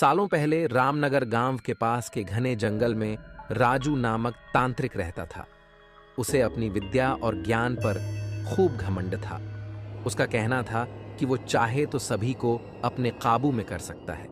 सालों पहले रामनगर गांव के पास के घने जंगल में राजू नामक तांत्रिक रहता था। उसे अपनी विद्या और ज्ञान पर खूब घमंड था। उसका कहना था कि वो चाहे तो सभी को अपने काबू में कर सकता है।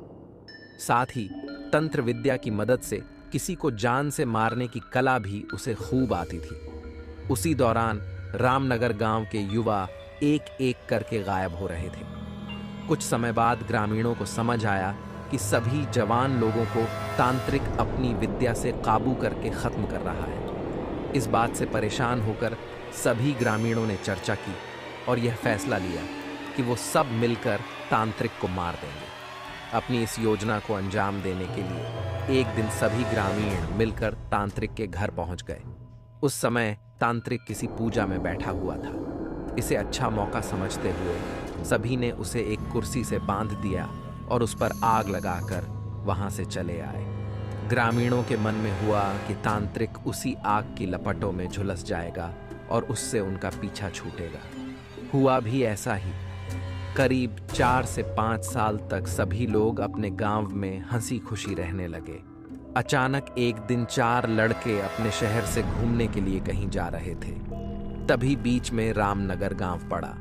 साथ ही तंत्र विद्या की मदद से किसी को जान से मारने की कला भी उसे खूब आती थी। उसी दौरान रामनगर गांव के युवा एक एक करके गायब हो रहे थे। कुछ समय बाद ग्रामीणों को समझ आया कि सभी जवान लोगों को तांत्रिक अपनी विद्या से काबू करके खत्म कर रहा है। इस बात से परेशान होकर सभी ग्रामीणों ने चर्चा की और यह फैसला लिया कि वो सब मिलकर तांत्रिक को मार देंगे। अपनी इस योजना को अंजाम देने के लिए एक दिन सभी ग्रामीण मिलकर तांत्रिक के घर पहुंच गए। उस समय तांत्रिक किसी पूजा में बैठा हुआ था। इसे अच्छा मौका समझते हुए सभी ने उसे एक कुर्सी से बांध दिया और उस पर आग लगाकर वहां से चले आए। ग्रामीणों के मन में हुआ कि तांत्रिक उसी आग की लपटों में झुलस जाएगा और उससे उनका पीछा छूटेगा। हुआ भी ऐसा ही। करीब 4 से 5 साल तक सभी लोग अपने गांव में हंसी खुशी रहने लगे। अचानक एक दिन 4 लड़के अपने शहर से घूमने के लिए कहीं जा रहे थे। तभी बीच में रामनगर गांव पड़ा।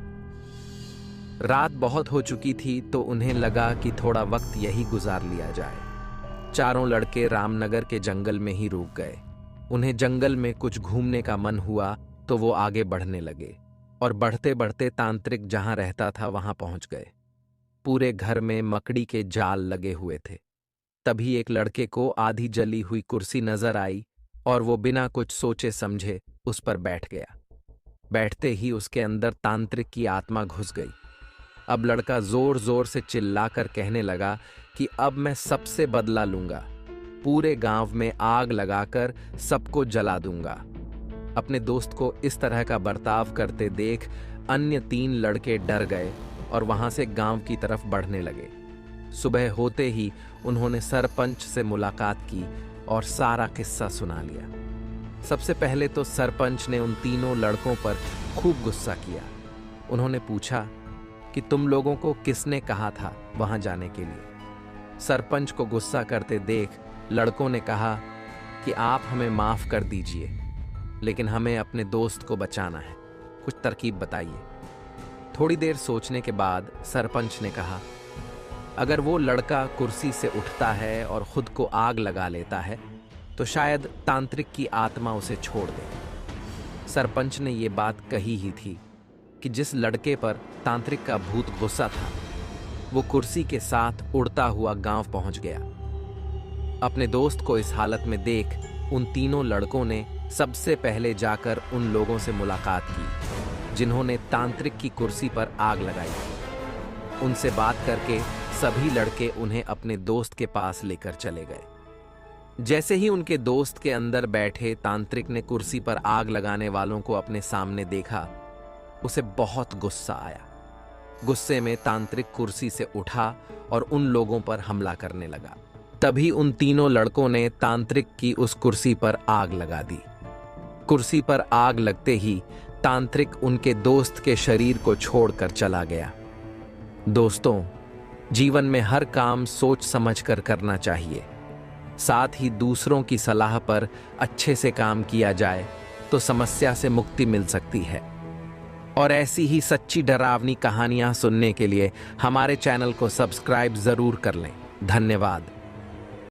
रात बहुत हो चुकी थी तो उन्हें लगा कि थोड़ा वक्त यही गुजार लिया जाए। चारों लड़के रामनगर के जंगल में ही रुक गए। उन्हें जंगल में कुछ घूमने का मन हुआ तो वो आगे बढ़ने लगे और बढ़ते बढ़ते तांत्रिक जहां रहता था वहां पहुंच गए। पूरे घर में मकड़ी के जाल लगे हुए थे। तभी एक लड़के को आधी जली हुई कुर्सी नजर आई और वो बिना कुछ सोचे समझे उस पर बैठ गया। बैठते ही उसके अंदर तांत्रिक की आत्मा घुस गई। अब लड़का जोर जोर से चिल्लाकर कहने लगा कि अब मैं सबसे बदला लूंगा, पूरे गांव में आग लगाकर सबको जला दूंगा। अपने दोस्त को इस तरह का बर्ताव करते देख अन्य 3 लड़के डर गए और वहां से गांव की तरफ बढ़ने लगे। सुबह होते ही उन्होंने सरपंच से मुलाकात की और सारा किस्सा सुना लिया। सबसे पहले तो सरपंच ने उन तीनों लड़कों पर खूब गुस्सा किया। उन्होंने पूछा कि तुम लोगों को किसने कहा था वहां जाने के लिए। सरपंच को गुस्सा करते देख लड़कों ने कहा कि आप हमें माफ कर दीजिए, लेकिन हमें अपने दोस्त को बचाना है, कुछ तरकीब बताइए। थोड़ी देर सोचने के बाद सरपंच ने कहा, अगर वो लड़का कुर्सी से उठता है और खुद को आग लगा लेता है तो शायद तांत्रिक की आत्मा उसे छोड़ दे। सरपंच ने ये बात कही ही थी कि जिस लड़के पर तांत्रिक का भूत गुस्सा था वो कुर्सी के साथ उड़ता हुआ गांव पहुंच गया। अपने दोस्त को इस हालत में देख उन तीनों लड़कों ने सबसे पहले जाकर उन लोगों से मुलाकात की जिन्होंने तांत्रिक की कुर्सी पर आग लगाई थी। उनसे बात करके सभी लड़के उन्हें अपने दोस्त के पास लेकर चले गए। जैसे ही उनके दोस्त के अंदर बैठे तांत्रिक ने कुर्सी पर आग लगाने वालों को अपने सामने देखा, उसे बहुत गुस्सा आया। गुस्से में तांत्रिक कुर्सी से उठा और उन लोगों पर हमला करने लगा। तभी उन तीनों लड़कों ने तांत्रिक की उस कुर्सी पर आग लगा दी। कुर्सी पर आग लगते ही तांत्रिक उनके दोस्त के शरीर को छोड़कर चला गया। दोस्तों, जीवन में हर काम सोच समझकर करना चाहिए। साथ ही दूसरों की सलाह पर अच्छे से काम किया जाए तो समस्या से मुक्ति मिल सकती है। और ऐसी ही सच्ची डरावनी कहानियां सुनने के लिए हमारे चैनल को सब्सक्राइब जरूर कर लें। धन्यवाद।